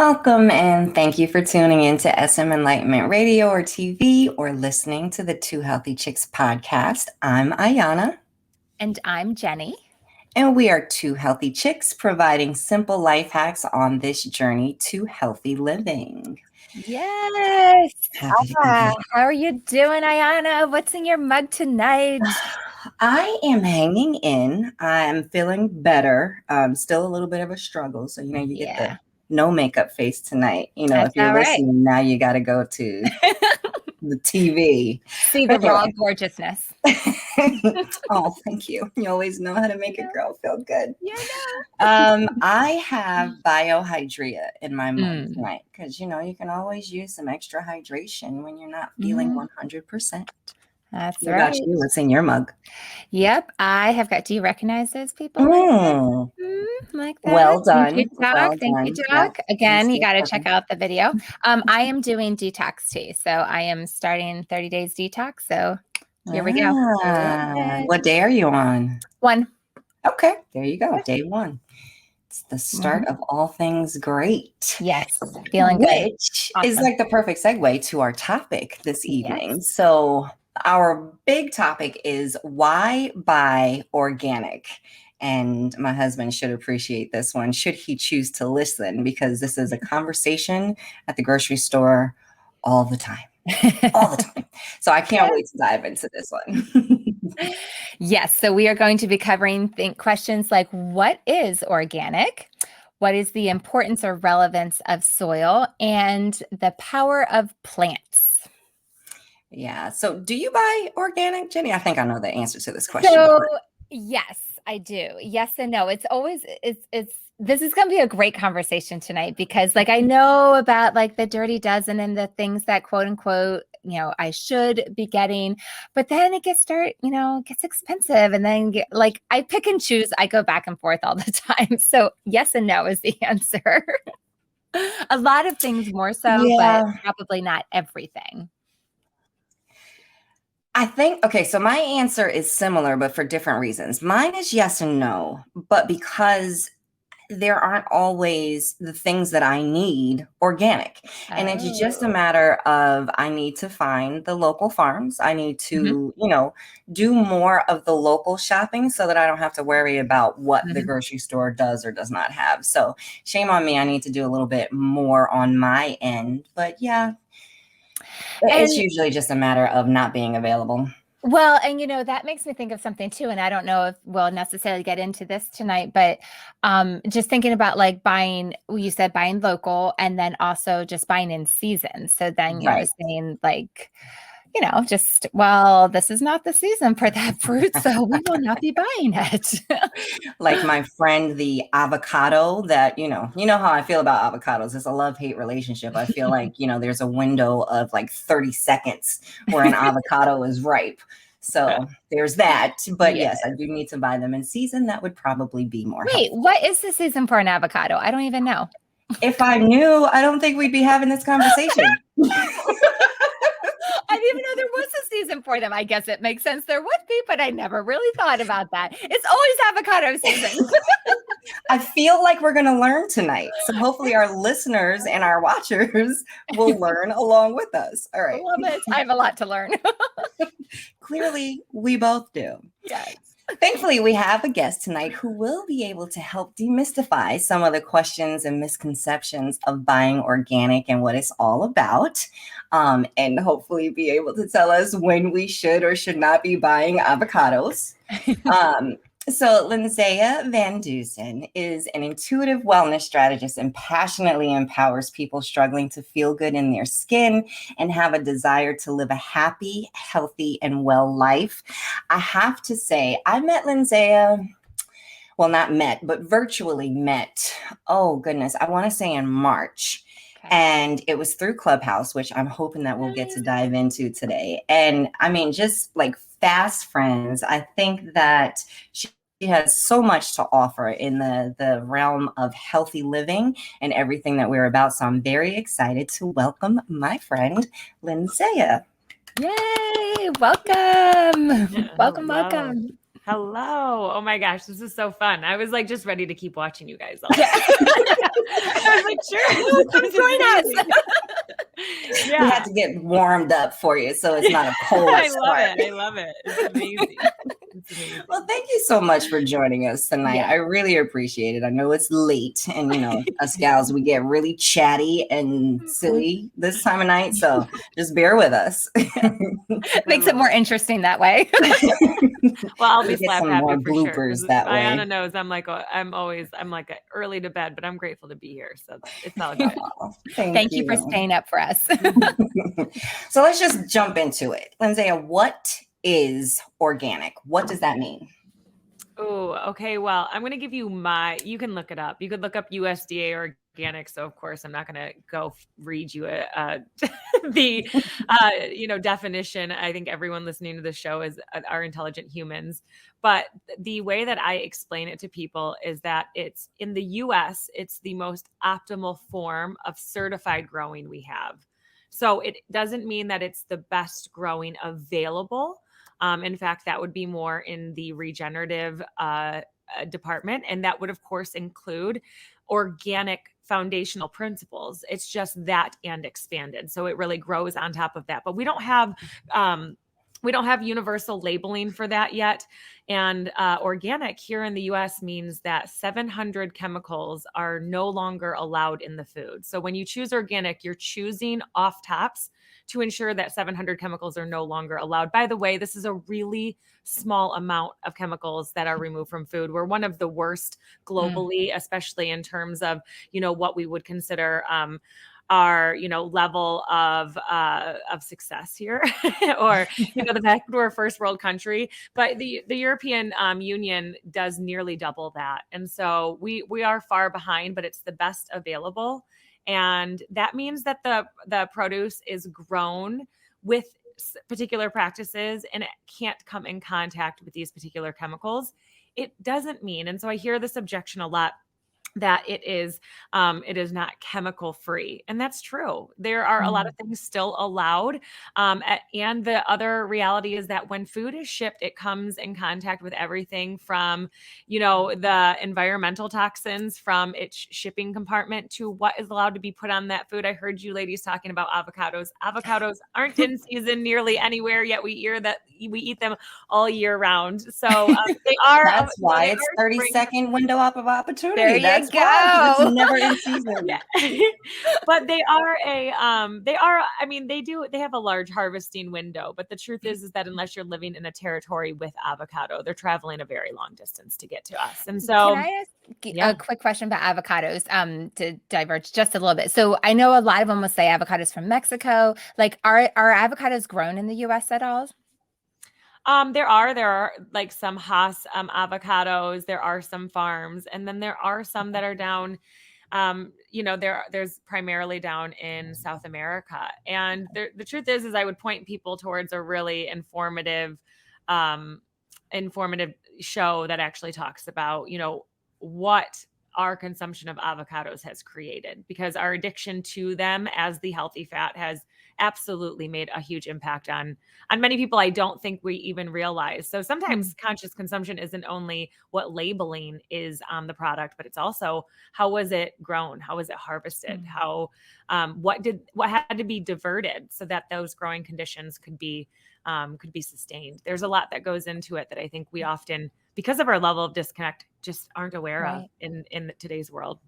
Welcome and thank you for tuning in to SM Enlightenment Radio or TV or listening to the Two Healthy Chicks podcast. I'm Ayana. And I'm Jenny. And we are two healthy chicks providing simple life hacks on this journey to healthy living. Yes. How are you doing, Ayana? What's in your mug tonight? I am hanging in. I'm feeling better. Still a little bit of a struggle. So, you get the no makeup face tonight. That's if you're listening, now you got to go to the TV. See the raw gorgeousness. Oh, thank you. You always know how to make a girl feel good. Yeah. I have biohydria in my mug tonight because, you can always use some extra hydration when you're not feeling 100%. That's what right. About you? What's in your mug? Yep, I have got. Do you recognize those people? Like that. Well done. Thank you, Doc. Yeah. Again, you got to check out the video. I am doing detox tea, so I am starting 30 days detox. So here we go. What day are you on? 1. Okay, there you go. Day 1. It's the start of all things great. Yes, feeling good. Which is like the perfect segue to our topic this evening. Yes. So our big topic is why buy organic? And my husband should appreciate this one, should he choose to listen, because this is a conversation at the grocery store all the time. All the time. So I can't wait to dive into this one. Yes. So we are going to be covering questions like, what is organic? What is the importance or relevance of soil and the power of plants? Yeah. So do you buy organic, Jenny? I think I know the answer to this question. So yes, I do. Yes and no. It's this is going to be a great conversation tonight because I know about the dirty dozen and the things that quote unquote, I should be getting, but then it gets expensive. And then I pick and choose. I go back and forth all the time. So yes and no is the answer. A lot of things more so, but probably not everything. I think, okay, so my answer is similar, but for different reasons. Mine is yes and no, but because there aren't always the things that I need organic. And it's just a matter of, I need to find the local farms. I need to, do more of the local shopping so that I don't have to worry about what the grocery store does or does not have. So shame on me. I need to do a little bit more on my end, but it's usually just a matter of not being available. Well, and that makes me think of something too. And I don't know if we'll necessarily get into this tonight, but just thinking about buying, you said buying local and then also just buying in season. So then you're saying this is not the season for that fruit, so we will not be buying it. Like my friend, the avocado that, you know how I feel about avocados. It's a love-hate relationship. I feel like, there's a window of 30 seconds where an avocado is ripe. So there's that. But yes, I do need to buy them in season. That would probably be more helpful. What is the season for an avocado? I don't even know. If I knew, I don't think we'd be having this conversation. I didn't even know there was a season for them. I guess it makes sense there would be, but I never really thought about that. It's always avocado season. I feel like we're going to learn tonight. So hopefully our listeners and our watchers will learn along with us. All right. I love it. I have a lot to learn. Clearly, we both do. Yes. Thankfully, we have a guest tonight who will be able to help demystify some of the questions and misconceptions of buying organic and what it's all about, and hopefully be able to tell us when we should or should not be buying avocados. So Lidsaya Vandeusen is an intuitive wellness strategist and passionately empowers people struggling to feel good in their skin and have a desire to live a happy, healthy, and well life. I have to say, I met Lidsaya, well, not met, but virtually met. Oh, goodness. I want to say in March. And it was through Clubhouse, which I'm hoping that we'll get to dive into today. And I mean, just fast friends, I think that she has so much to offer in the realm of healthy living and everything that we're about. So I'm very excited to welcome my friend, Lidsaya. Yay! Welcome. Welcome. Hello. Oh my gosh, this is so fun. I was just ready to keep watching you guys all day. I was like, sure. Come join us. We had to get warmed up for you, so it's not a cold I start. love it. It's amazing. It's amazing. Well, thank you so much for joining us tonight. Yeah. I really appreciate it. I know it's late, and us gals, we get really chatty and silly this time of night, so just bear with us. Makes it more interesting that way. Well, I'll be We'll get slap some happy more for sure. bloopers that way. Ayana knows I'm like early to bed, but I'm grateful to be here. So it's all good. Oh, Thank you for staying up for us. So let's just jump into it. Lidsaya, what is organic? What does that mean? Oh, okay. Well, I'm going to give you you can look it up. You could look up USDA organic. So of course, I'm not going to go read you the, definition. I think everyone listening to the show are intelligent humans. But the way that I explain it to people is that it's in the US, it's the most optimal form of certified growing we have. So it doesn't mean that it's the best growing available. In fact, that would be more in the regenerative department. And that would, of course, include organic foundational principles. It's just that and expanded. So it really grows on top of that. But we don't have universal labeling for that yet. And organic here in the US means that 700 chemicals are no longer allowed in the food. So when you choose organic, you're choosing off tops to ensure that 700 chemicals are no longer allowed. By the way, this is a really small amount of chemicals that are removed from food. We're one of the worst globally, especially in terms of, what we would consider our level of success here or the fact we're a first world country, but the European Union does nearly double that, and so we are far behind, but it's the best available. And that means that the produce is grown with particular practices and it can't come in contact with these particular chemicals. It doesn't mean, and so I hear this objection a lot, that it is not chemical free. And that's true. There are a lot of things still allowed. And the other reality is that when food is shipped, it comes in contact with everything from, the environmental toxins from its shipping compartment to what is allowed to be put on that food. I heard you ladies talking about avocados. Avocados aren't in season nearly anywhere, yet we eat them all year round. So they are. That's why it's 30-second window of opportunity. There you That's why, it's never in season. Yeah. But they have a large harvesting window. But the truth is that unless you're living in a territory with avocado, they're traveling a very long distance to get to us. And so can I ask a quick question about avocados to diverge just a little bit? So I know a lot of them will say avocados from Mexico. Like, are avocados grown in the US at all? There are like some Haas avocados. There are some farms, and then there are some that are down. There's primarily down in South America. And the truth is I would point people towards a really informative show that actually talks about, what our consumption of avocados has created, because our addiction to them as the healthy fat has absolutely made a huge impact on many people. I don't think we even realize. So sometimes conscious consumption isn't only what labeling is on the product, but it's also how was it grown? How was it harvested? How, what had to be diverted so that those growing conditions could be sustained. There's a lot that goes into it that I think we often, because of our level of disconnect, just aren't aware of in today's world.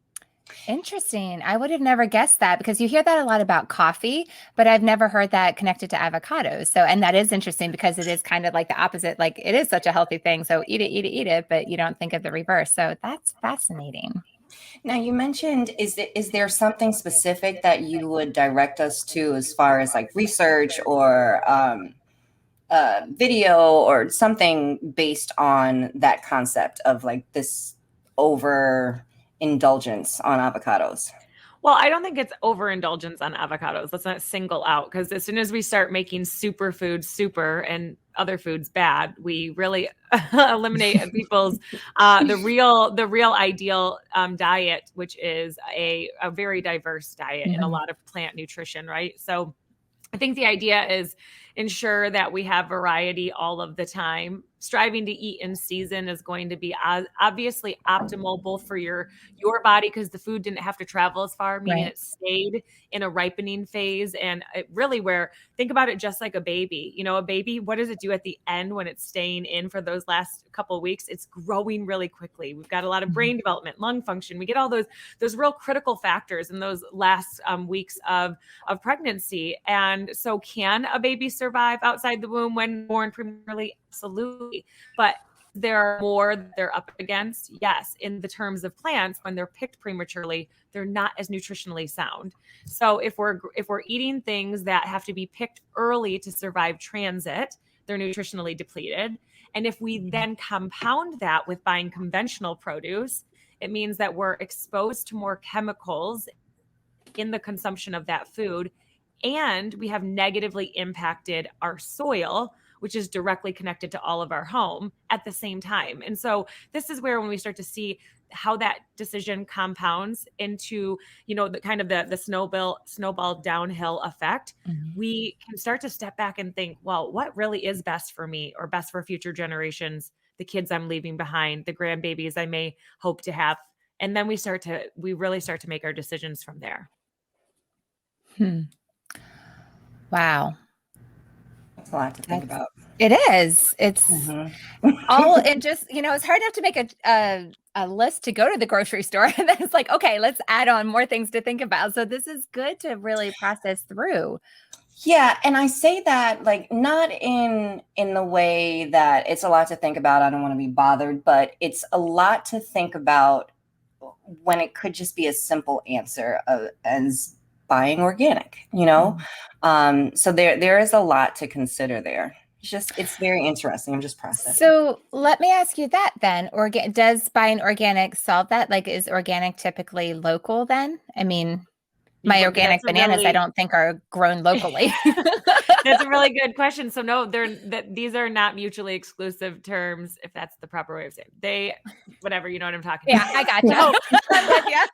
Interesting. I would have never guessed that, because you hear that a lot about coffee, but I've never heard that connected to avocados. So, and that is interesting because it is kind of like the opposite. Like, it is such a healthy thing. So eat it, but you don't think of the reverse. So that's fascinating. Now, you mentioned, is there something specific that you would direct us to as far as like research or video or something based on that concept of like this overindulgence on avocados? Well, I don't think it's overindulgence on avocados. Let's not single out, because as soon as we start making superfoods super and other foods bad, we really eliminate people's the real ideal diet, which is a very diverse diet and a lot of plant nutrition, right? So I think the idea is ensure that we have variety all of the time. striving to eat in season is going to be obviously optimal both for your body, because the food didn't have to travel as far, meaning Right. it stayed in a ripening phase. And it really, where think about it just like a baby. You know, a baby, what does it do at the end when it's staying in for those last couple of weeks? It's growing really quickly. We've got a lot of brain development, lung function. We get all those real critical factors in those last weeks of pregnancy. And so can a baby survive outside the womb when born prematurely? Absolutely. But there are more that they're up against. Yes. In the terms of plants, when they're picked prematurely, they're not as nutritionally sound. So if we're eating things that have to be picked early to survive transit, they're nutritionally depleted. And if we then compound that with buying conventional produce, it means that we're exposed to more chemicals in the consumption of that food, and we have negatively impacted our soil, which is directly connected to all of our home at the same time. And so this is where, when we start to see how that decision compounds into, you know, the kind of the snowball downhill effect, we can start to step back and think, well, what really is best for me, or best for future generations, the kids I'm leaving behind, the grandbabies I may hope to have. And then we really start to make our decisions from there. Wow. That's a lot to think about. It is. It's all, and just, you know, it's hard enough to make a list to go to the grocery store. And then it's like, okay, let's add on more things to think about. So this is good to really process through. Yeah, and I say that like not in the way that it's a lot to think about, I don't want to be bothered, but it's a lot to think about when it could just be a simple answer as buying organic, you know? So there is a lot to consider there. It's very interesting. I'm just processing. So let me ask you that then. Does buying organic solve that? Like, is organic typically local then? I mean, my organic bananas, I don't think are grown locally. That's a really good question. So no, these are not mutually exclusive terms, if that's the proper way of saying it. Whatever, you know what I'm talking about. Yeah, I got you.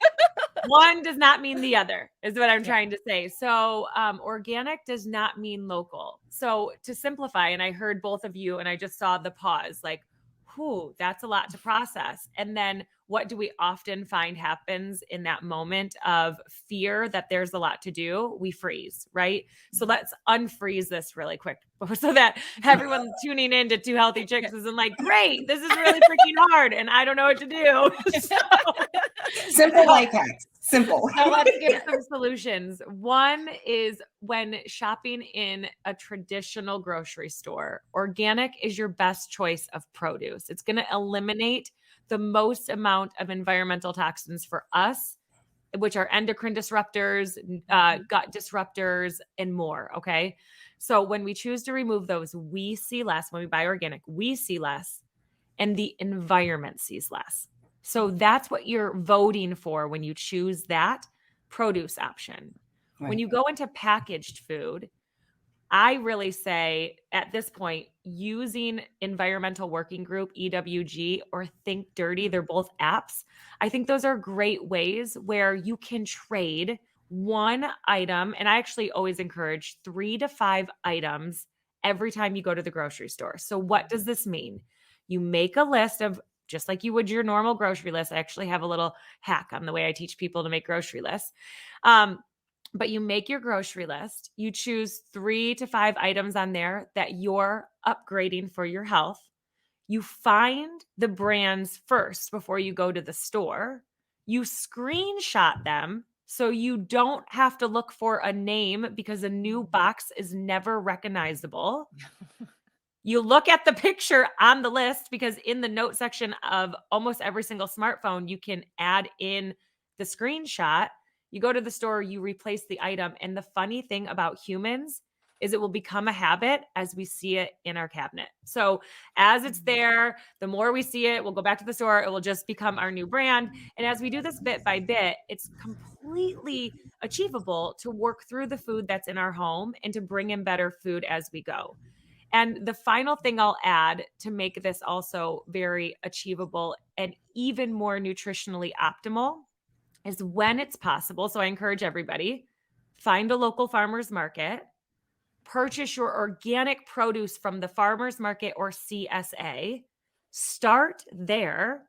One does not mean the other, is what I'm trying to say. So organic does not mean local. So to simplify, and I heard both of you, and I just saw the pause, like, whew, that's a lot to process. And then what do we often find happens in that moment of fear that there's a lot to do? We freeze, right? So let's unfreeze this really quick so that everyone tuning in to Two Healthy Chicks isn't like, great, this is really freaking hard and I don't know what to do. Simple life hacks. Simple. So let's give some solutions. One is, when shopping in a traditional grocery store, organic is your best choice of produce. It's going to eliminate the most amount of environmental toxins for us, which are endocrine disruptors, gut disruptors, and more. Okay. So when we choose to remove those, we see less. When we buy organic, we see less, and the environment sees less. So that's what you're voting for when you choose that produce option. Right. When you go into packaged food, I really say at this point, using Environmental Working Group, EWG, or Think Dirty, they're both apps. I think those are great ways where you can trade one item. And I actually always encourage 3 to 5 items every time you go to the grocery store. So what does this mean? You make a list of, just like you would your normal grocery list. I actually have a little hack on the way I teach people to make grocery lists. But you make your grocery list, you choose 3 to 5 items on there that you're upgrading for your health. You find the brands first before you go to the store. You screenshot them so you don't have to look for a name, because a new box is never recognizable. You look at the picture on the list, because in the note section of almost every single smartphone, you can add in the screenshot. You go to the store, you replace the item. And the funny thing about humans is it will become a habit as we see it in our cabinet. So as it's there, the more we see it, we'll go back to the store. It will just become our new brand. And as we do this bit by bit, it's completely achievable to work through the food that's in our home and to bring in better food as we go. And the final thing I'll add to make this also very achievable and even more nutritionally optimal is, when it's possible. So I encourage everybody, find a local farmer's market, purchase your organic produce from the farmer's market or CSA. Start there,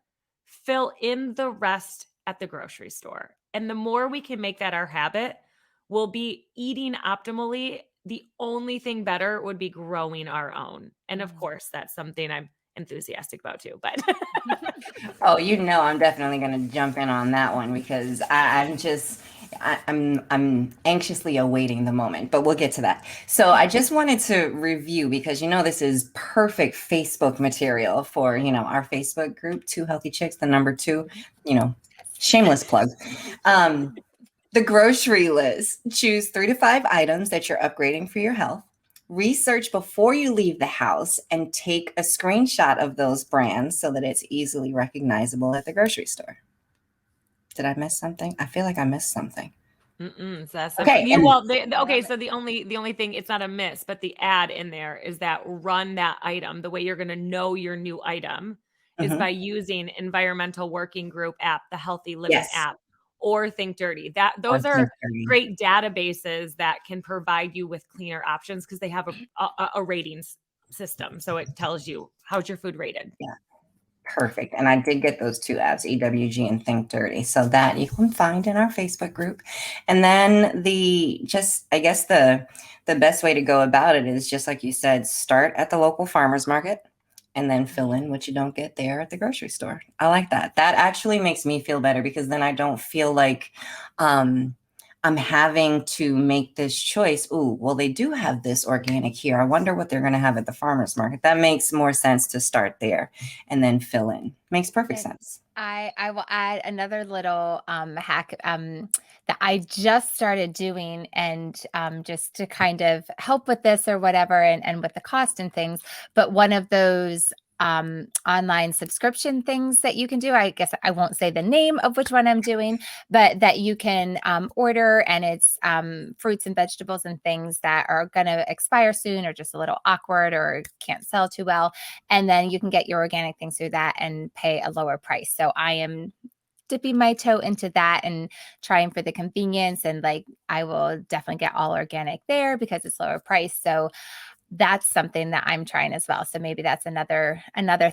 fill in the rest at the grocery store. And the more we can make that our habit, we'll be eating optimally. The only thing better would be growing our own. And of course, that's something I'm enthusiastic about too, but Oh, I'm definitely going to jump in on that one because I'm anxiously awaiting the moment, but we'll get to that. So I just wanted to review because this is perfect Facebook material for our Facebook group, Two Healthy Chicks, the number 2, shameless plug. The grocery list. Choose 3 to 5 items that you're upgrading for your health. Research before you leave the house and take a screenshot of those brands so that it's easily recognizable at the grocery store. Did I miss something? I feel like I missed something. So that's Okay. So the only thing, it's not a miss, but the add in there is that run that item. The way you're going to know your new item is by using Environmental Working Group app, the Healthy Living app, or Think Dirty. Those are great databases that can provide you with cleaner options because they have a ratings system. So it tells you how's your food rated. Yeah. Perfect. And I did get those 2 apps, EWG and Think Dirty. So that you can find in our Facebook group. And then the best way to go about it is just like you said, start at the local farmer's market and then fill in what you don't get there at the grocery store. I like that. That actually makes me feel better because then I don't feel like I'm having to make this choice. Ooh, well, they do have this organic here. I wonder what they're going to have at the farmer's market. That makes more sense to start there and then fill in. Makes perfect sense. I will add another little hack that I just started doing, and just to kind of help with this or whatever, and with the cost and things. But one of those online subscription things that you can do, I guess I won't say the name of which one I'm doing, but that you can order, and it's fruits and vegetables and things that are going to expire soon or just a little awkward or can't sell too well. And then you can get your organic things through that and pay a lower price. So I am dipping my toe into that and trying for the convenience, and I will definitely get all organic there because it's lower price. So that's something that I'm trying as well. So maybe that's another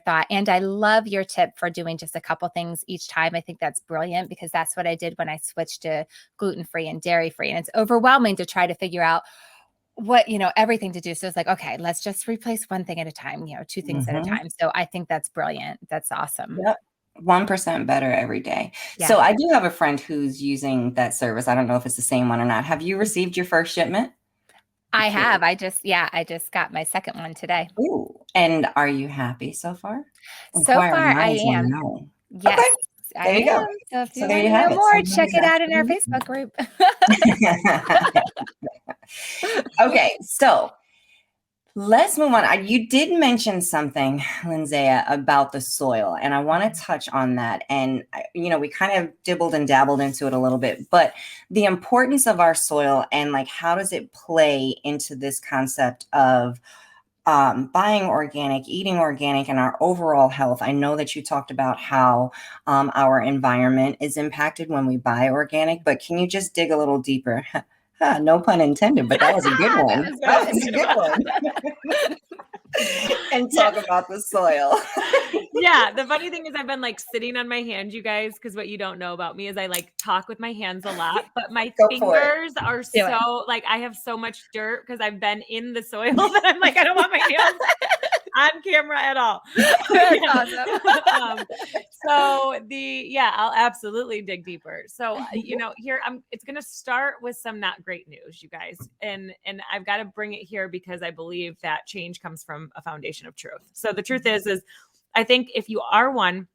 thought. And I love your tip for doing just a couple things each time. I think that's brilliant because that's what I did when I switched to gluten-free and dairy-free. And it's overwhelming to try to figure out what, everything to do. So it's like, okay, let's just replace one thing at a time, 2 things at a time. So I think that's brilliant. That's awesome. Yep. 1% better every day. Yeah. So I do have a friend who's using that service. I don't know if it's the same one or not. Have you received your first shipment? I have. I just got my second one today. Ooh. And are you happy so far? So far, I am. Yes, okay. I am. Go. So if you there want you to have know it. more, Somebody's check it out in our asking Facebook group. Okay, so let's move on. You did mention something, Lidsaya, about the soil, and I want to touch on that. And, we kind of dibbled and dabbled into it a little bit, but the importance of our soil and how does it play into this concept of buying organic, eating organic, and our overall health. I know that you talked about how our environment is impacted when we buy organic, but can you just dig a little deeper? No pun intended, but that was a good one. That was a good one. And talk about the soil. Yeah. The funny thing is I've been sitting on my hands, you guys, because what you don't know about me is I talk with my hands a lot, but my fingers are I have so much dirt because I've been in the soil that I'm I don't want my nails on camera at all. That's awesome. I'll absolutely dig deeper. So, here it's going to start with some not great news, you guys. And I've got to bring it here because I believe that change comes from a foundation of truth. So the truth is I think if you are one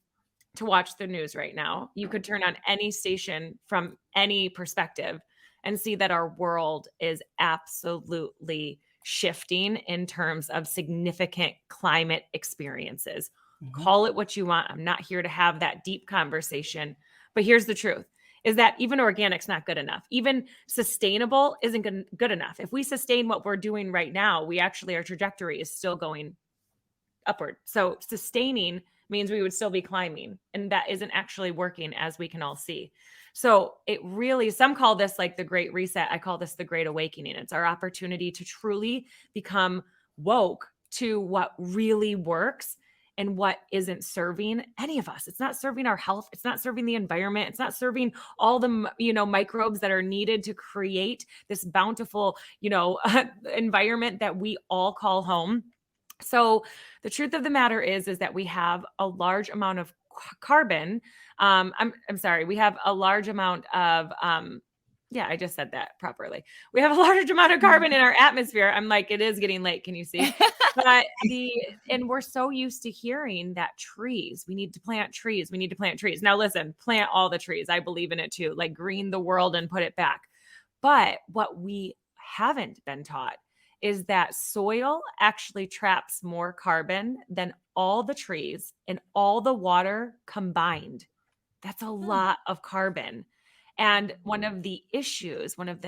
to watch the news right now, you could turn on any station from any perspective and see that our world is absolutely shifting in terms of significant climate experiences. Mm-hmm. Call it what you want. I'm not here to have that deep conversation, but here's the truth is that even organic's not good enough. Even sustainable isn't good enough. If we sustain what we're doing right now, our trajectory is still going upward. So sustaining means we would still be climbing, and that isn't actually working, as we can all see. So it really, some call this like the Great Reset. I call this the Great Awakening. It's our opportunity to truly become woke to what really works and what isn't serving any of us. It's not serving our health. It's not serving the environment. It's not serving all the, microbes that are needed to create this bountiful, environment that we all call home. So the truth of the matter is that we have a large amount of carbon. I'm sorry. We have a large amount of, yeah, I just said that properly. We have a large amount of carbon in our atmosphere. I'm like, it is getting late. Can you see? But and we're so used to hearing that we need to plant trees. We need to plant trees. Now listen, plant all the trees. I believe in it too. Like green the world and put it back. But what we haven't been taught is that soil actually traps more carbon than all the trees and all the water combined. That's a lot of carbon. And one of the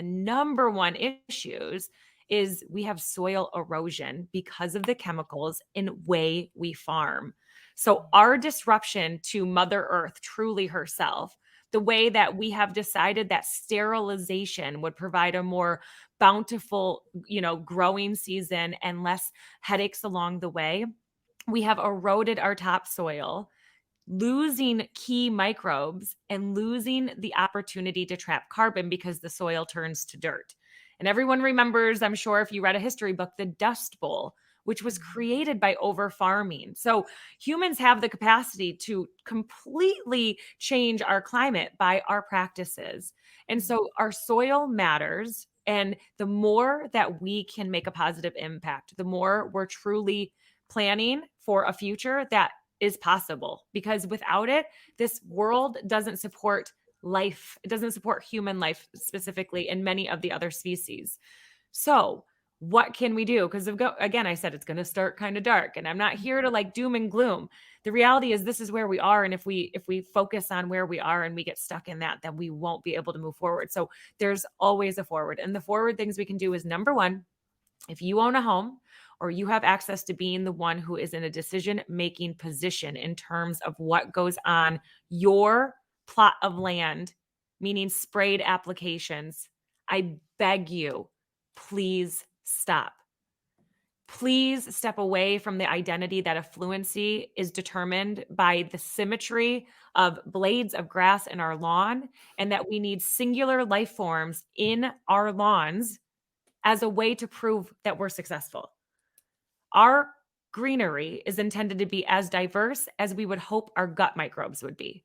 number one issues is we have soil erosion because of the chemicals in way we farm. So our disruption to Mother Earth, truly herself, the way that we have decided that sterilization would provide a more bountiful, growing season and less headaches along the way, we have eroded our topsoil, losing key microbes and losing the opportunity to trap carbon because the soil turns to dirt. And everyone remembers, I'm sure if you read a history book, the Dust Bowl, which was created by over farming. So humans have the capacity to completely change our climate by our practices. And so our soil matters. And the more that we can make a positive impact, the more we're truly planning for a future that is possible, because without it, this world doesn't support life. It doesn't support human life specifically, and many of the other species. So what can we do? Because again, I said it's going to start kind of dark, and I'm not here to like doom and gloom. The reality is this is where we are. And if we focus on where we are and we get stuck in that, then we won't be able to move forward. So there's always a forward, and the forward things we can do is, number one, if you own a home or you have access to being the one who is in a decision-making position in terms of what goes on your plot of land, meaning sprayed applications, I beg you, please stop. Please step away from the identity that affluency is determined by the symmetry of blades of grass in our lawn, and that we need singular life forms in our lawns as a way to prove that we're successful. Our greenery is intended to be as diverse as we would hope our gut microbes would be.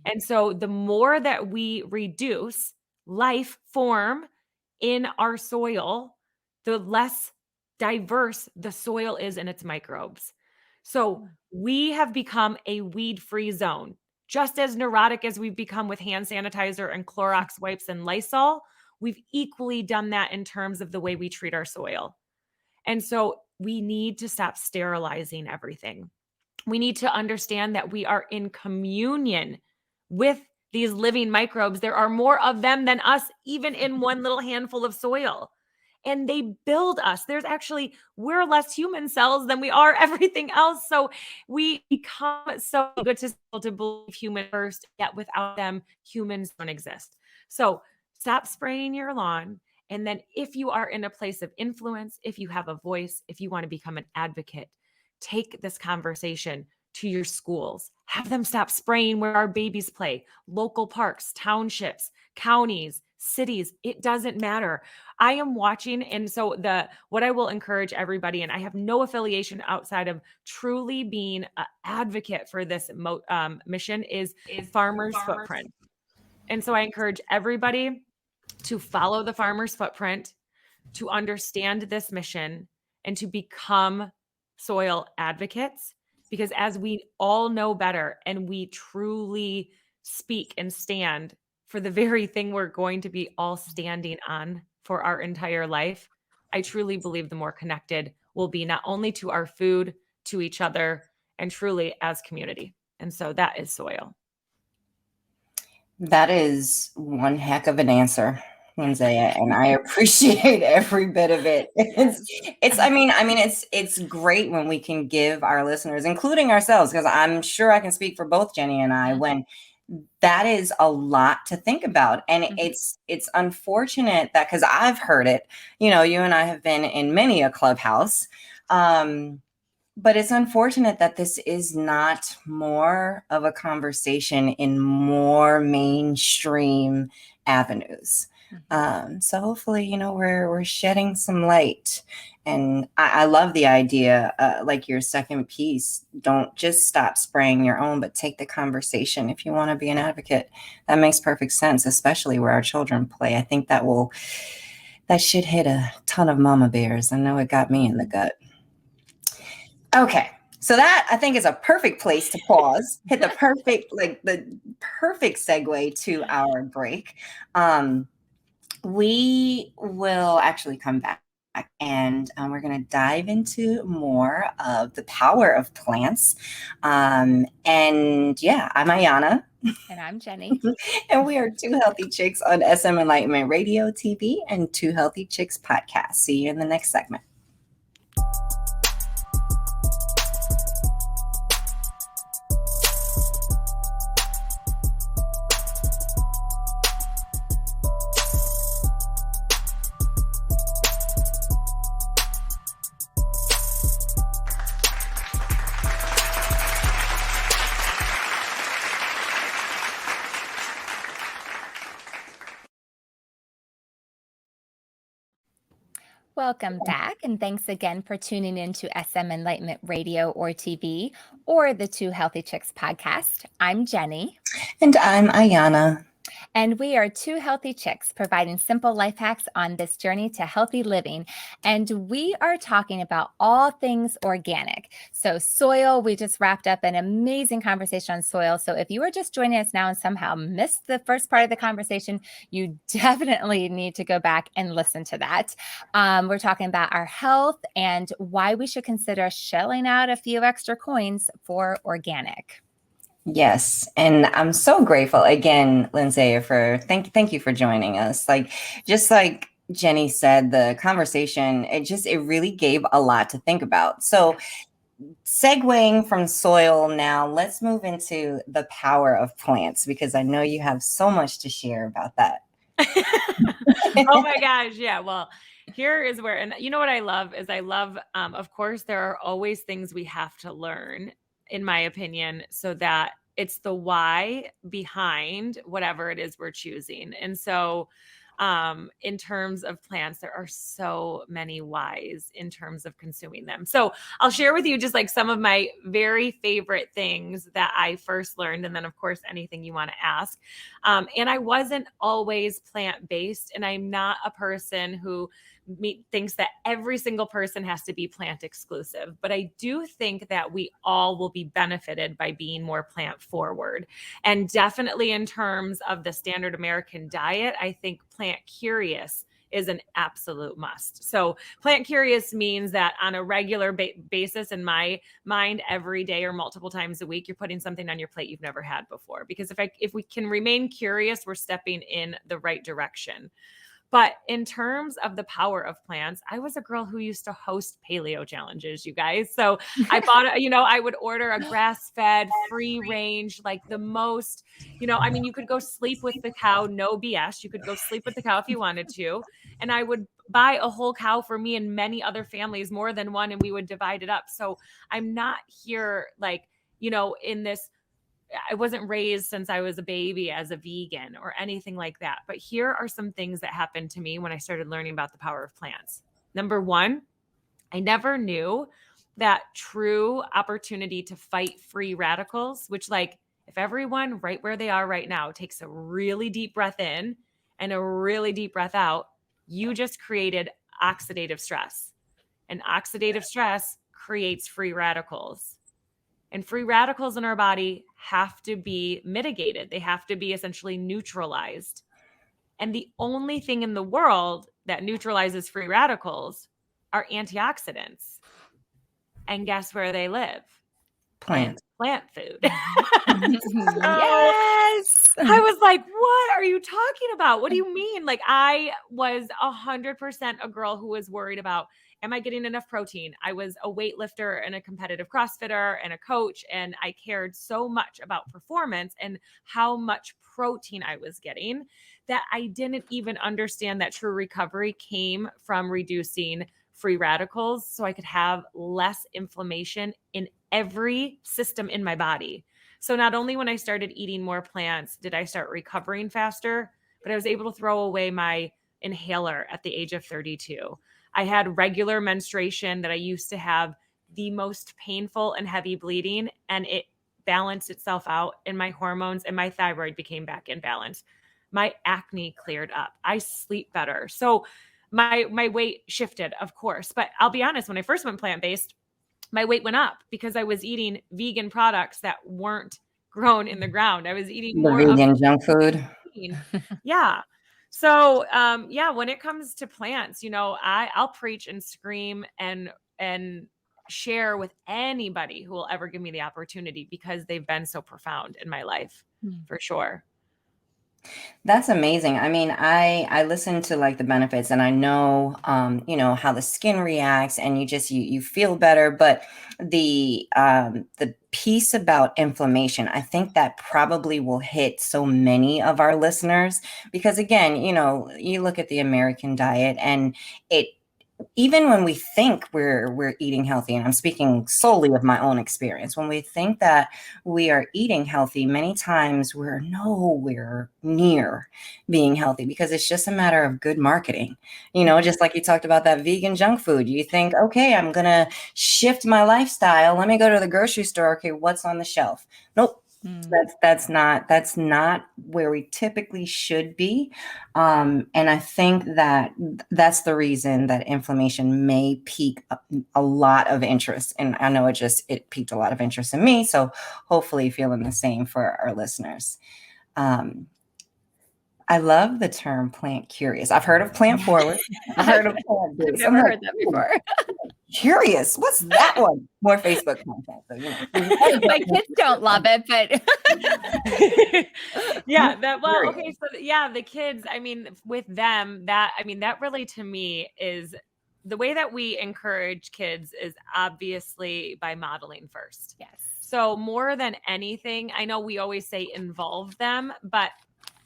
And so the more that we reduce life form in our soil, the less diverse the soil is in its microbes. So we have become a weed-free zone. Just as neurotic as we've become with hand sanitizer and Clorox wipes and Lysol, we've equally done that in terms of the way we treat our soil. And so we need to stop sterilizing everything. We need to understand that we are in communion with these living microbes. There are more of them than us, even in one little handful of soil. And they build us. We're less human cells than we are everything else. So we become so egotistical to believe human first, yet without them, humans don't exist. So stop spraying your lawn. And then if you are in a place of influence, if you have a voice, if you want to become an advocate, take this conversation to your schools. Have them stop spraying where our babies play. Local parks, townships, counties, cities, it doesn't matter. I am watching. And so what I will encourage everybody, and I have no affiliation outside of truly being an advocate for this mission, is Farmer's Footprint. And so I encourage everybody to follow the Farmer's Footprint, to understand this mission, and to become soil advocates. Because as we all know better, and we truly speak and stand for the very thing we're going to be all standing on for our entire life, I truly believe the more connected we'll be, not only to our food, to each other, and truly as community. And so that is soil. That is one heck of an answer, Lidsaya, and I appreciate every bit of it. It's great when we can give our listeners, including ourselves, because I'm sure I can speak for both Jenny and I, when that is a lot to think about. And it's unfortunate that, because I've heard it, you and I have been in many a clubhouse. But it's unfortunate that this is not more of a conversation in more mainstream avenues. So hopefully, we're shedding some light. And I love the idea, like your second piece, don't just stop spraying your own, but take the conversation. If you want to be an advocate, that makes perfect sense, especially where our children play. I think that should hit a ton of mama bears. I know it got me in the gut. Okay. So that, I think, is a perfect place to pause, hit the perfect segue to our break. We will actually come back and we're going to dive into more of the power of plants. And yeah, I'm Ayana. And I'm Jenny. And we are Two Healthy Chicks on SM Enlightenment Radio, TV, and Two Healthy Chicks podcast. See you in the next segment. Welcome back, and thanks again for tuning in to SM Enlightenment Radio or TV, or the Two Healthy Chicks podcast. I'm Jenny. And I'm Ayana. And we are Two Healthy Chicks, providing simple life hacks on this journey to healthy living. And we are talking about all things organic. So soil, we just wrapped up an amazing conversation on soil. So if you are just joining us now and somehow missed the first part of the conversation, you definitely need to go back and listen to that. We're talking about our health and why we should consider shelling out a few extra coins for organic. Yes. And I'm so grateful again, Lidsaya, for thank you for joining us. Just like Jenny said, the conversation, it really gave a lot to think about. So segueing from soil now, let's move into the power of plants, because I know you have so much to share about that. Oh my gosh. Yeah. Well, here is where, and you know what I love is of course, there are always things we have to learn, in my opinion, so that it's the why behind whatever it is we're choosing. And so in terms of plants, there are so many whys in terms of consuming them. So I'll share with you just like some of my very favorite things that I first learned. And then of course, anything you want to ask. And I wasn't always plant-based, and I'm not a person who thinks that every single person has to be plant exclusive. But I do think that we all will be benefited by being more plant forward. And definitely in terms of the standard American diet, I think plant curious is an absolute must. So plant curious means that on a regular basis, in my mind, every day or multiple times a week, you're putting something on your plate you've never had before. Because if we can remain curious, we're stepping in the right direction. But in terms of the power of plants, I was a girl who used to host paleo challenges, you guys. So I bought, I would order a grass-fed, free range, like the most, you could go sleep with the cow, no BS. You could go sleep with the cow if you wanted to. And I would buy a whole cow for me and many other families, more than one, and we would divide it up. So I'm not here in this, I wasn't raised since I was a baby as a vegan or anything like that. But here are some things that happened to me when I started learning about the power of plants. Number one, I never knew that true opportunity to fight free radicals, which if everyone right where they are right now takes a really deep breath in and a really deep breath out, you just created oxidative stress. And oxidative stress creates free radicals. And free radicals in our body have to be mitigated. They have to be essentially neutralized. And the only thing in the world that neutralizes free radicals are antioxidants. And guess where they live? Plant food. Yes. I was like, what are you talking about? What do you mean? I was 100% a girl who was worried about Am I getting enough protein? I was a weightlifter and a competitive CrossFitter and a coach, and I cared so much about performance and how much protein I was getting that I didn't even understand that true recovery came from reducing free radicals so I could have less inflammation in every system in my body. So not only when I started eating more plants did I start recovering faster, but I was able to throw away my inhaler at the age of 32. I had regular menstruation that I used to have the most painful and heavy bleeding, and it balanced itself out, and my hormones and my thyroid became back in balance. My acne cleared up. I sleep better. So my weight shifted, of course. But I'll be honest, when I first went plant-based, my weight went up because I was eating vegan products that weren't grown in the ground. I was eating The more vegan of junk food. yeah. So, yeah, when it comes to plants, I'll preach and scream and share with anybody who will ever give me the opportunity because they've been so profound in my life, for sure. That's amazing. I mean, I listen to like the benefits and I know how the skin reacts and you feel better, but the piece about inflammation, I think that probably will hit so many of our listeners because again, you look at the American diet and it even when we think we're eating healthy, and I'm speaking solely of my own experience, when we think that we are eating healthy, many times we're nowhere near being healthy because it's just a matter of good marketing. Just like you talked about that vegan junk food. You think, okay, I'm gonna shift my lifestyle. Let me go to the grocery store. Okay, what's on the shelf? Nope. That's not where we typically should be. And I think that that's the reason that inflammation may pique a lot of interest. And I know it piqued a lot of interest in me. So hopefully feeling the same for our listeners. I love the term plant curious. I've heard of plant forward. I've heard of plant based. I've never heard that before. Curious. What's that one? More Facebook content. So, my kids don't love it, but yeah, the kids, I mean, with them, that really to me is the way that we encourage kids is obviously by modeling first. Yes. So more than anything, I know we always say involve them, but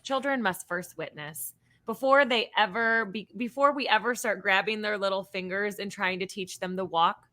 children must first witness before we ever start grabbing their little fingers and trying to teach them to walk.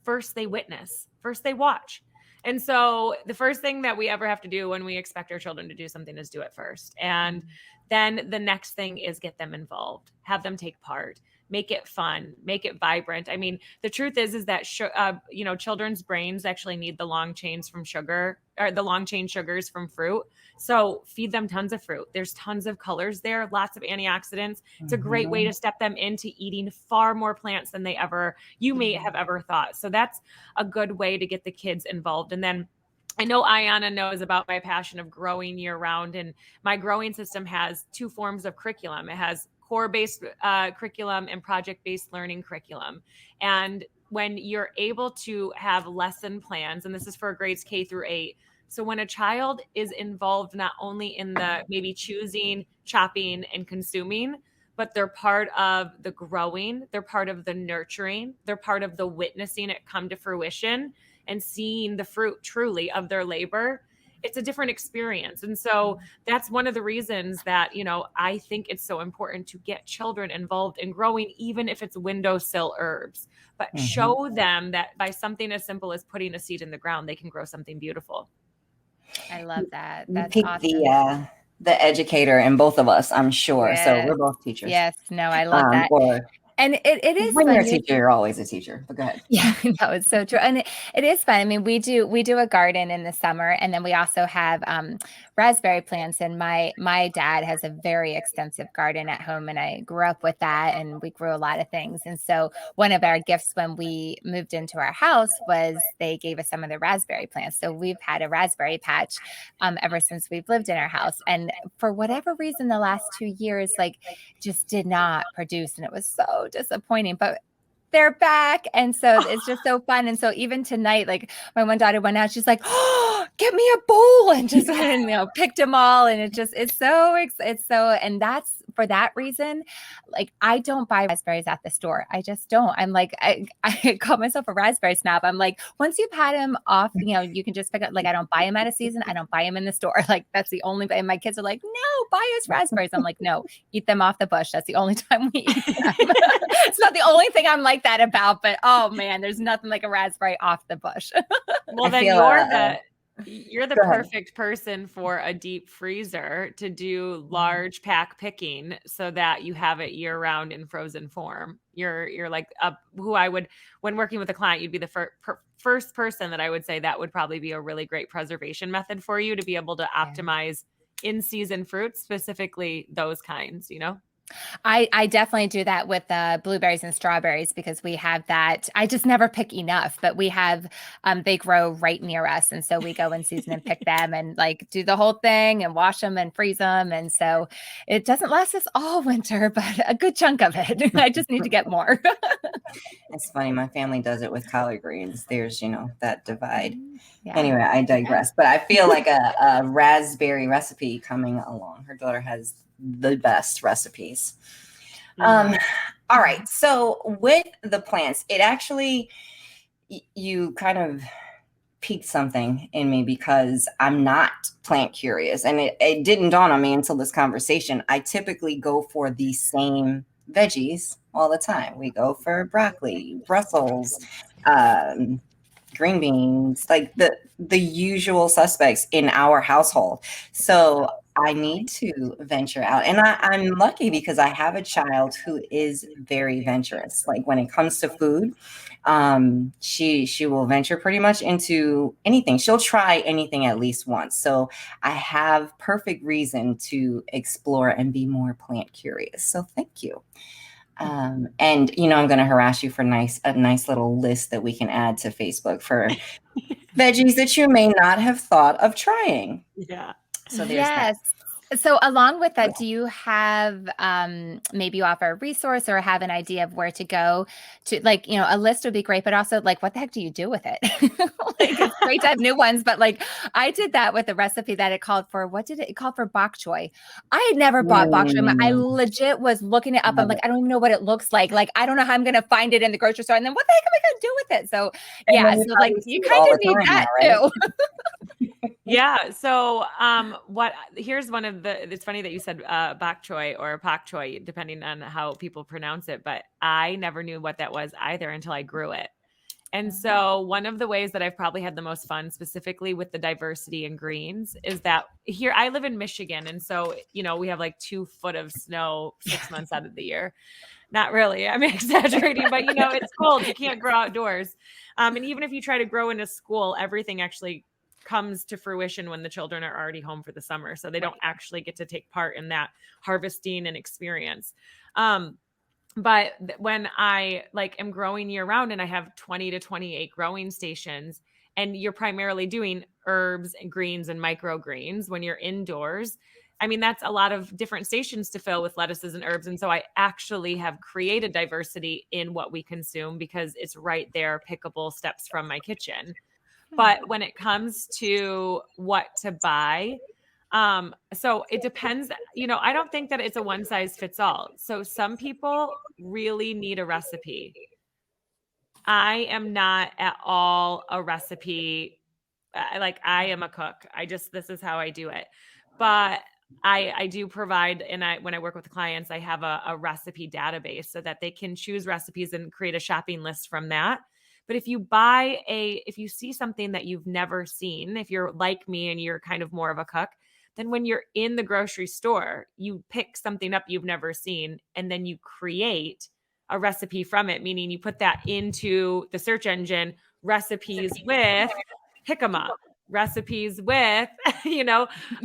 First they witness, first they watch. And so the first thing that we ever have to do when we expect our children to do something is do it first. And then the next thing is get them involved, have them take part, make it fun, make it vibrant. I mean, the truth is that, children's brains actually need the long chains from sugar or the long chain sugars from fruit. So feed them tons of fruit. There's tons of colors there, lots of antioxidants. It's a great way to step them into eating far more plants than you may have ever thought. So that's a good way to get the kids involved. And then I know Ayana knows about my passion of growing year round, and my growing system has two forms of curriculum. It has core-based curriculum and project-based learning curriculum. And when you're able to have lesson plans, and this is for grades K through 8, so when a child is involved not only in the maybe choosing, chopping, and consuming, but they're part of the growing, they're part of the nurturing, they're part of the witnessing it come to fruition and seeing the fruit truly of their labor, it's a different experience. And so that's one of the reasons that, I think it's so important to get children involved in growing, even if it's windowsill herbs, but show them that by something as simple as putting a seed in the ground, they can grow something beautiful. I love that. That's awesome. The educator in both of us, I'm sure. Yes. So we're both teachers. Yes. No, I love that. And it is when you're a teacher, you're always a teacher. But go ahead. Yeah, no, it's so true. And it is fun. I mean, we do a garden in the summer, and then we also have raspberry plants. And my dad has a very extensive garden at home, and I grew up with that, and we grew a lot of things. And so one of our gifts when we moved into our house was they gave us some of the raspberry plants. So we've had a raspberry patch ever since we've lived in our house. And for whatever reason, the last 2 years, just did not produce, and it was so disappointing, but they're back. And so it's just so fun. And so even tonight, my one daughter went out, she's like, oh, get me a bowl, and just picked them all. And it's so, and that's for that reason, like I don't buy raspberries at the store. I just don't. I'm like, I call myself a raspberry snob. I'm like, once you've had them off, you can just pick up, like, I don't buy them at a season. I don't buy them in the store. Like that's the only, and my kids are like, no, buy us raspberries. I'm like, no, eat them off the bush. That's the only time we eat them. It's not the only thing I'm like that about, but oh man, there's nothing like a raspberry off the bush. Well, then you're the perfect person for a deep freezer to do large pack picking so that you have it year round in frozen form. You're like who I would, when working with a client, you'd be the first person that I would say that would probably be a really great preservation method for you to be able to optimize in season fruits, specifically those kinds, I definitely do that with blueberries and strawberries because we have that. I just never pick enough, but we have, they grow right near us. And so we go in season and pick them and like do the whole thing and wash them and freeze them. And so it doesn't last us all winter, but a good chunk of it. I just need to get more. It's funny. My family does it with collard greens. There's, that divide. Yeah. Anyway, I digress, but I feel like a raspberry recipe coming along. Her daughter has the best recipes. All right. So with the plants, it actually, you kind of piqued something in me because I'm not plant curious. And it didn't dawn on me until this conversation. I typically go for the same veggies all the time. We go for broccoli, Brussels, green beans, like the usual suspects in our household. So I need to venture out. And I'm lucky because I have a child who is very venturous. Like when it comes to food, she will venture pretty much into anything. She'll try anything at least once. So I have perfect reason to explore and be more plant curious. So thank you. And I'm going to harass you for a nice little list that we can add to Facebook for veggies that you may not have thought of trying. Yeah. So there's that. So along with that, do you have maybe you offer a resource or have an idea of where to go to, like, a list would be great, but also like, what the heck do you do with it? Like, it's great to have new ones, but like I did that with a recipe that it called for, it called for bok choy. I had never bought bok choy. I legit was looking it up. I'm like, I don't even know what it looks like. Like, I don't know how I'm going to find it in the grocery store. And then what the heck am I going to do with it? So yeah, so like you kind of need that too. Yeah. So here's one of it's funny that you said bok choy or pak choy, depending on how people pronounce it, but I never knew what that was either until I grew it. And so one of the ways that I've probably had the most fun specifically with the diversity in greens is that here I live in Michigan. And so, we have like 2 foot of snow 6 months out of the year. Not really. I'm exaggerating, but it's cold. You can't grow outdoors. And even if you try to grow in a school, everything actually comes to fruition when the children are already home for the summer. So they don't actually get to take part in that harvesting and experience. But when I am growing year round and I have 20 to 28 growing stations and you're primarily doing herbs and greens and microgreens when you're indoors, I mean, that's a lot of different stations to fill with lettuces and herbs. And so I actually have created diversity in what we consume because it's right there, pickable steps from my kitchen. But when it comes to what to buy, so it depends, I don't think that it's a one size fits all. So some people really need a recipe. I am not at all a recipe. I am a cook. This is how I do it. But I do provide, and when I work with clients, I have a recipe database so that they can choose recipes and create a shopping list from that. But if you see something that you've never seen, if you're like me and you're kind of more of a cook, then when you're in the grocery store, you pick something up you've never seen, and then you create a recipe from it, meaning you put that into the search engine, recipes with jicama, recipes with,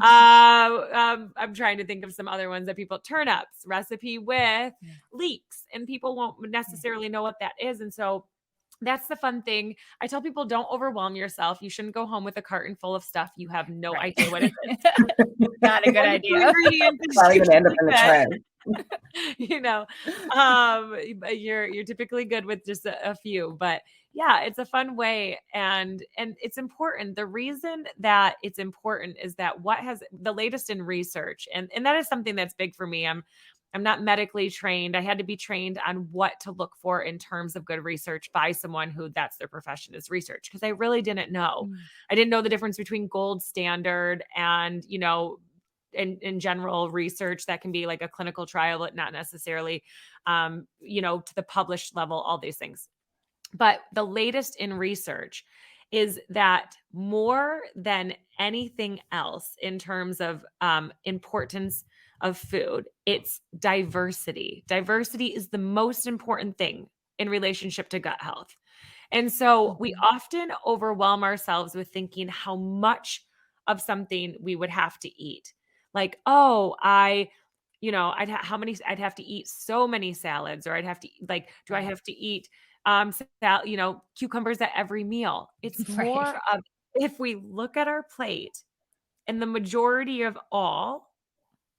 I'm trying to think of some other ones that turnips, recipe with leeks, and people won't necessarily know what that is. And so that's the fun thing. I tell people, don't overwhelm yourself. You shouldn't go home with a carton full of stuff you have no idea what it is. Not a good idea. Probably going to end up in the trash. You're typically good with just a few, but yeah, it's a fun way. And it's important. The reason that it's important is that what has the latest in research, and that is something that's big for me. I'm not medically trained. I had to be trained on what to look for in terms of good research by someone who that's their profession is research. Because I really didn't know. I didn't know the difference between gold standard and, in general research that can be like a clinical trial, but not necessarily, to the published level, all these things. But the latest in research is that more than anything else in terms of importance of food, it's diversity. Diversity is the most important thing in relationship to gut health. And so we often overwhelm ourselves with thinking how much of something we would have to eat. Like, oh, I'd have to eat so many salads, or I'd have to do I have to eat cucumbers at every meal? It's more Right. of, if we look at our plate, and the majority of all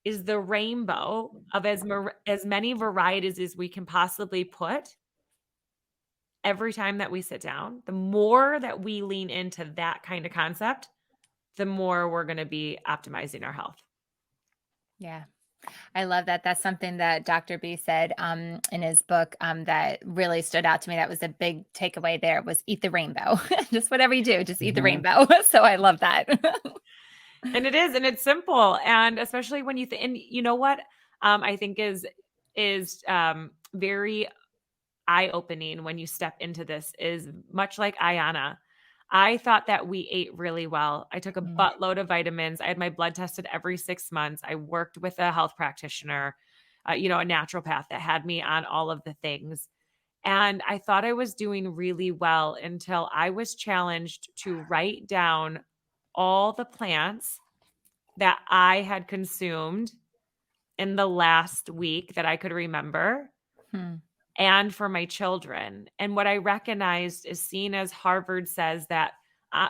is the rainbow of as many varieties as we can possibly put. Every time that we sit down, the more that we lean into that kind of concept, the more we're going to be optimizing our health. Yeah. I love that. That's something that Dr. B said in his book that really stood out to me. That was a big takeaway there, was eat the rainbow. Just whatever you do, just eat the rainbow. So I love that. And it is, and it's simple. And especially when and you know what, I think is very eye-opening when you step into this is much like Ayana. I thought that we ate really well. I took a buttload of vitamins. I had my blood tested every 6 months. I worked with a health practitioner, a naturopath that had me on all of the things. And I thought I was doing really well until I was challenged to write down all the plants that I had consumed in the last week that I could remember. And for my children. And what I recognized is, seen as Harvard says that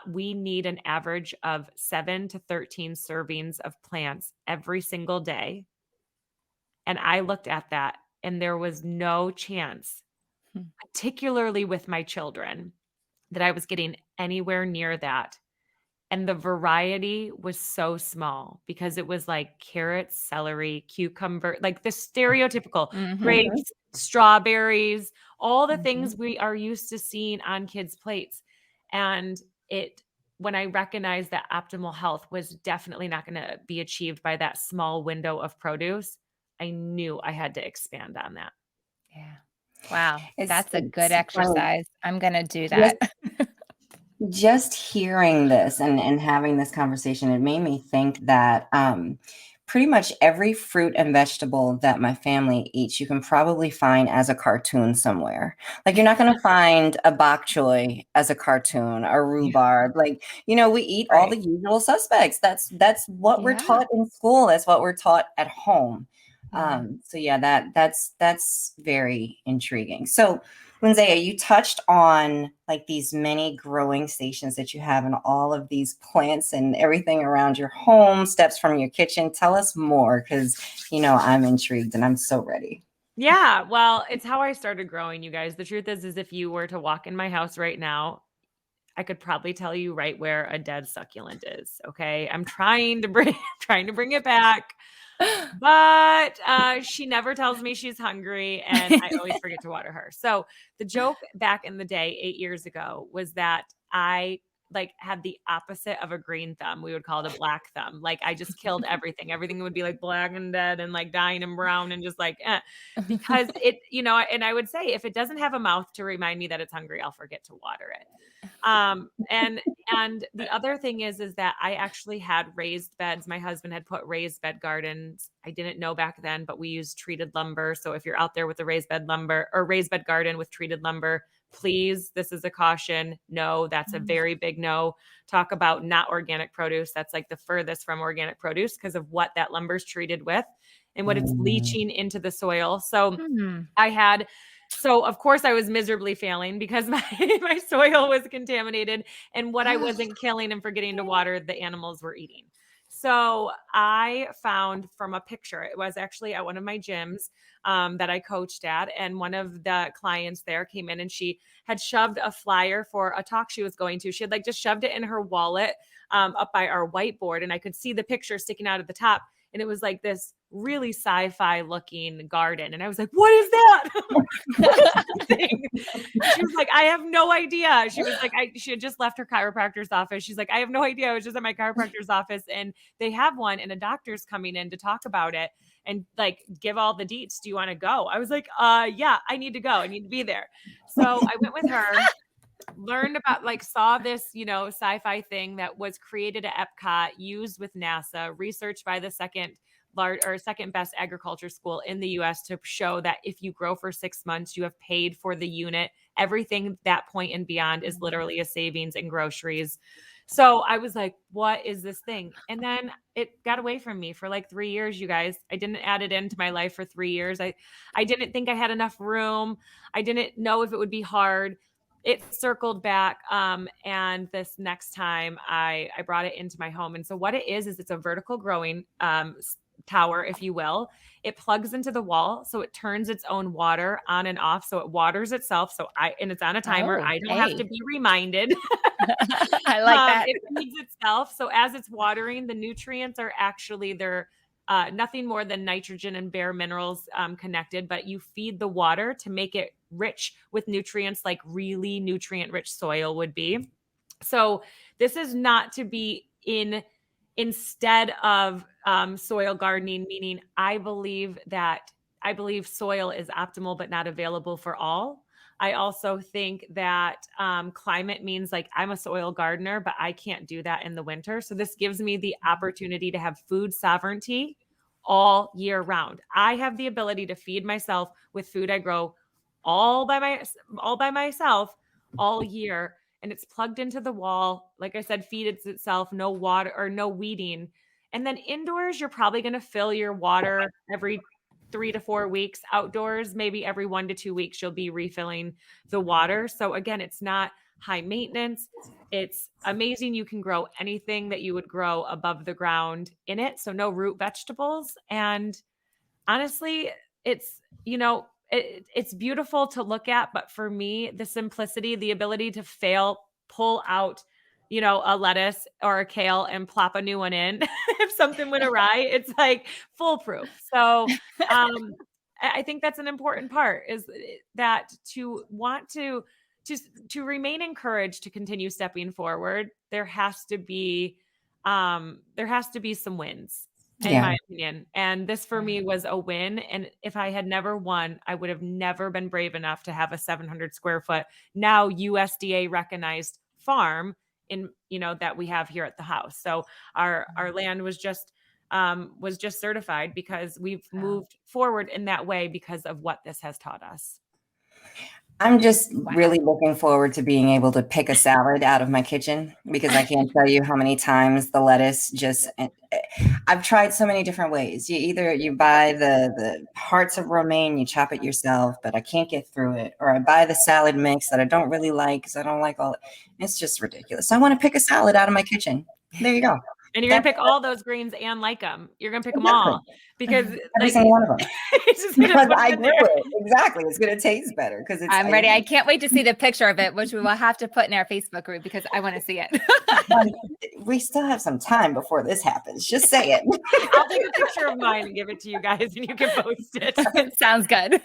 we need an average of 7 to 13 servings of plants every single day. And I looked at that, and there was no chance, particularly with my children, that I was getting anywhere near that. And the variety was so small because it was like carrots, celery, cucumber, like the stereotypical grapes, strawberries, all the things we are used to seeing on kids' plates. And when I recognized that optimal health was definitely not going to be achieved by that small window of produce, I knew I had to expand on that. Yeah. Wow. That's a good Funny. exercise. I'm going to do that. Just hearing this and having this conversation, it made me think that pretty much every fruit and vegetable that my family eats, you can probably find as a cartoon somewhere. Like, you're not going to find a bok choy as a cartoon, or rhubarb. Like, we eat all the usual suspects. That's what we're taught in school. That's what we're taught at home. So yeah, that's very intriguing. So, Lidsaya, you touched on like these many growing stations that you have, and all of these plants and everything around your home, steps from your kitchen. Tell us more, because I'm intrigued and I'm so ready. Yeah, well, it's how I started growing, you guys. The truth is if you were to walk in my house right now, I could probably tell you right where a dead succulent is. Okay, I'm trying to bring it back. But she never tells me she's hungry, and I always forget to water her. So the joke back in the day, 8 years ago, was that I had the opposite of a green thumb. We would call it a black thumb. Like, I just killed everything. Everything would be like black and dead and like dying and brown and just because it, and I would say, if it doesn't have a mouth to remind me that it's hungry, I'll forget to water it. And the other thing is that I actually had raised beds. My husband had put raised bed gardens. I didn't know back then, but we used treated lumber. So if you're out there with a raised bed garden with treated lumber, please, this is a caution. No, that's a very big no. Talk about not organic produce. That's like the furthest from organic produce because of what that lumber's treated with and what it's leaching into the soil. So So of course I was miserably failing because my soil was contaminated, and what I wasn't killing and forgetting to water, the animals were eating. So I found from a picture, it was actually at one of my gyms that I coached at, and one of the clients there came in and she had shoved a flyer for a talk she was going to. She had just shoved it in her wallet up by our whiteboard, and I could see the picture sticking out at the top. And it was like this really sci-fi looking garden. And I was like, what is that? What is this thing? She was like, I have no idea. She was like, she had just left her chiropractor's office. She's like, I have no idea. I was just at my chiropractor's office and they have one and a doctor's coming in to talk about it and like give all the deets. Do you want to go? I was like, yeah, I need to go. I need to be there. So I went with her, learned about, like, saw this, sci-fi thing that was created at Epcot, used with NASA, researched by the second best agriculture school in the US to show that if you grow for 6 months, you have paid for the unit. Everything that point and beyond is literally a savings in groceries. So I was like, what is this thing? And then it got away from me for like 3 years, you guys. I didn't add it into my life for 3 years. I didn't think I had enough room. I didn't know if it would be hard. It circled back. And this next time I brought it into my home. And so what it is it's a vertical growing tower, if you will. It plugs into the wall. So it turns its own water on and off. So it waters itself. And it's on a timer. I don't have to be reminded. I like that. It feeds itself. So as it's watering, the nutrients are actually nothing more than nitrogen and bare minerals connected, but you feed the water to make it rich with nutrients like really nutrient rich soil would be. So this is not to be instead of soil gardening, meaning I believe soil is optimal but not available for all. I also think that climate means like I'm a soil gardener, but I can't do that in the winter. So this gives me the opportunity to have food sovereignty all year round. I have the ability to feed myself with food I grow all by myself all year. And it's plugged into the wall. Like I said, feeds itself, no water or no weeding. And then indoors, you're probably going to fill your water every 3 to 4 weeks. Outdoors, maybe every 1 to 2 weeks, you'll be refilling the water. So again, it's not high maintenance. It's amazing. You can grow anything that you would grow above the ground in it. So no root vegetables. And honestly, it's beautiful to look at, but for me, the simplicity, the ability to pull out, a lettuce or a kale and plop a new one in if something went awry, it's like foolproof. So I think that's an important part, is that to want to remain encouraged to continue stepping forward, there has to be some wins. In my opinion. And this for me was a win. And if I had never won, I would have never been brave enough to have a 700 square foot, now USDA recognized farm that we have here at the house. So our land was just certified because we've moved forward in that way because of what this has taught us. I'm just really looking forward to being able to pick a salad out of my kitchen, because I can't tell you how many times the lettuce I've tried so many different ways. You buy the hearts of romaine, you chop it yourself, but I can't get through it. Or I buy the salad mix that I don't really like because I don't like all it. It's just ridiculous. So I want to pick a salad out of my kitchen. There you go. And you're going to pick all those greens and like them. You're going to pick them all because every single one of them. Because I grew it. Exactly. It's going to taste better because I'm ready. I can't wait to see the picture of it, which we will have to put in our Facebook group because I want to see it. We still have some time before this happens. Just say it. I'll take a picture of mine and give it to you guys and you can post it. Sounds good.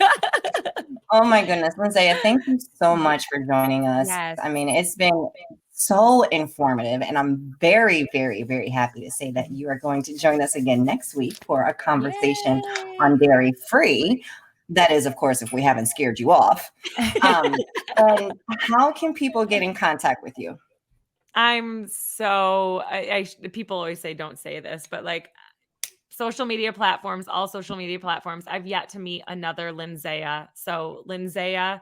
Oh my goodness. Lidsaya, thank you so much for joining us. Yes. I mean, it's been so informative, and I'm very, very, very happy to say that you are going to join us again next week for a conversation on dairy free. That is, of course, if we haven't scared you off. And how can people get in contact with you? People always say, don't say this, but like all social media platforms, I've yet to meet another Lidsaya. So Lidsaya.com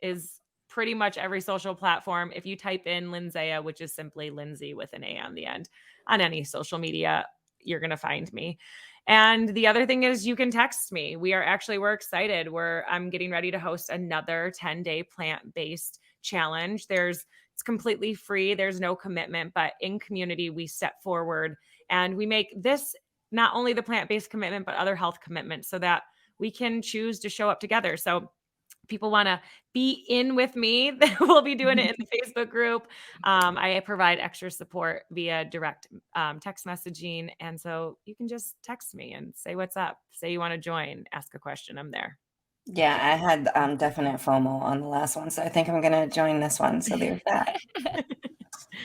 is pretty much every social platform. If you type in Lidsaya, which is simply Lindsay with an A on the end, on any social media, you're going to find me. And the other thing is you can text me. We're excited. I'm getting ready to host another 10-day plant-based challenge. It's completely free. There's no commitment, but in community, we step forward and we make this not only the plant-based commitment, but other health commitments so that we can choose to show up together. So people want to be in with me, we'll be doing it in the Facebook group. I provide extra support via direct text messaging. And so you can just text me and say, what's up? Say you want to join, ask a question. I'm there. Yeah, I had definite FOMO on the last one, so I think I'm going to join this one. So there's that.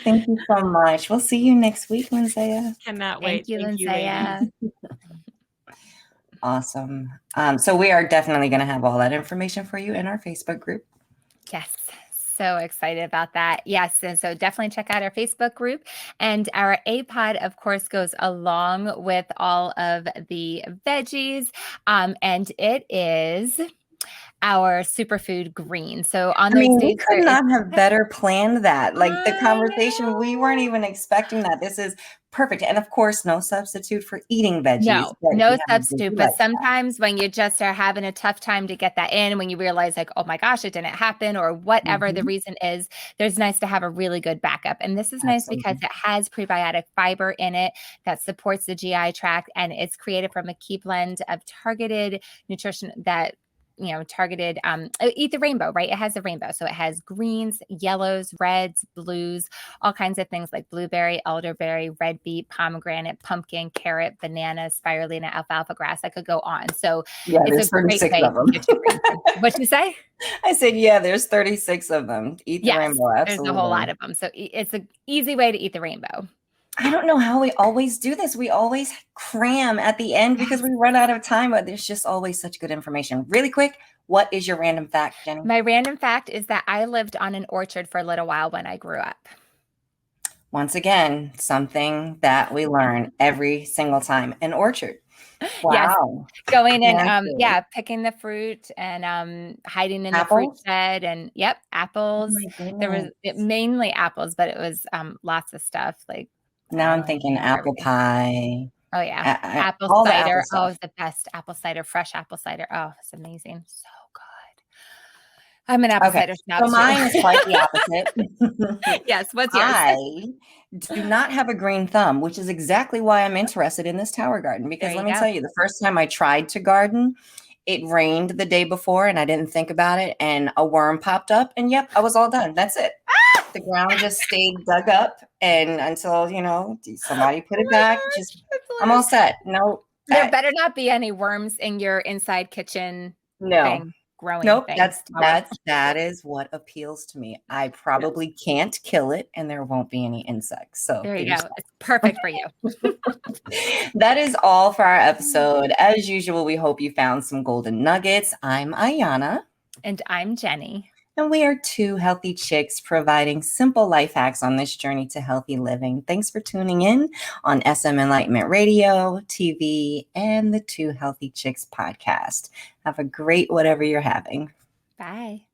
Thank you so much. We'll see you next week, Lidsaya. Cannot wait. Thank you, ladies. Lidsaya. Awesome. So we are definitely going to have all that information for you in our Facebook group. Yes. So excited about that. Yes. And so definitely check out our Facebook group. And our APOD, of course, goes along with all of the veggies. And it is our superfood green. So on those we days, could not have better planned that. Like the I conversation, we weren't even expecting that. This is perfect. And of course, no substitute for eating veggies. No, but if no you have a substitute. busy But lifestyle. sometimes when you just are having a tough time to get that in, when you realize like, oh my gosh, it didn't happen or whatever the reason is, there's nice to have a really good backup. And this is nice because it has prebiotic fiber in it that supports the GI tract, and it's created from a key blend of targeted nutrition that targeted, eat the rainbow, right? It has a rainbow. So it has greens, yellows, reds, blues, all kinds of things like blueberry, elderberry, red beet, pomegranate, pumpkin, carrot, banana, spirulina, alfalfa grass. I could go on. So yeah, it's there's a great 36 way of to them. get your greens in. What'd you say? I said, yeah, there's 36 of them. Eat the Yes, rainbow. Absolutely. there's a whole lot of them. So it's an easy way to eat the rainbow. I don't know how we always do this. We always cram at the end because we run out of time, but there's just always such good information. Really quick, what is your random fact, Jenny? My random fact is that I lived on an orchard for a little while when I grew up. Once again, something that we learn every single time. An orchard. Wow. Yes, going and picking the fruit and hiding in the fruit Apples? shed and apples. Oh my There was goodness. mainly apples, but it was lots of stuff like Now I'm thinking apple everything. pie. Oh yeah, apple all the cider. apple stuff. The best apple cider, fresh apple cider. Oh, it's amazing, so good. I'm an apple cider snob So mine is quite the opposite. Yes, what's yours? I do not have a green thumb, which is exactly why I'm interested in this tower garden. Because let me tell you, the first time I tried to garden, it rained the day before and I didn't think about it. And a worm popped up and yep, I was all done. That's it. The ground just stayed dug up and until, somebody put it back. I'm all set. No. There better not be any worms in your inside kitchen thing. Nope, that is what appeals to me. I probably can't kill it and there won't be any insects. So there you go. It's perfect for you. That is all for our episode. As usual, we hope you found some golden nuggets. I'm Ayana. And I'm Jenny. And we are two healthy chicks providing simple life hacks on this journey to healthy living. Thanks for tuning in on SM Enlightenment Radio, TV, and the Two Healthy Chicks podcast. Have a great whatever you're having. Bye.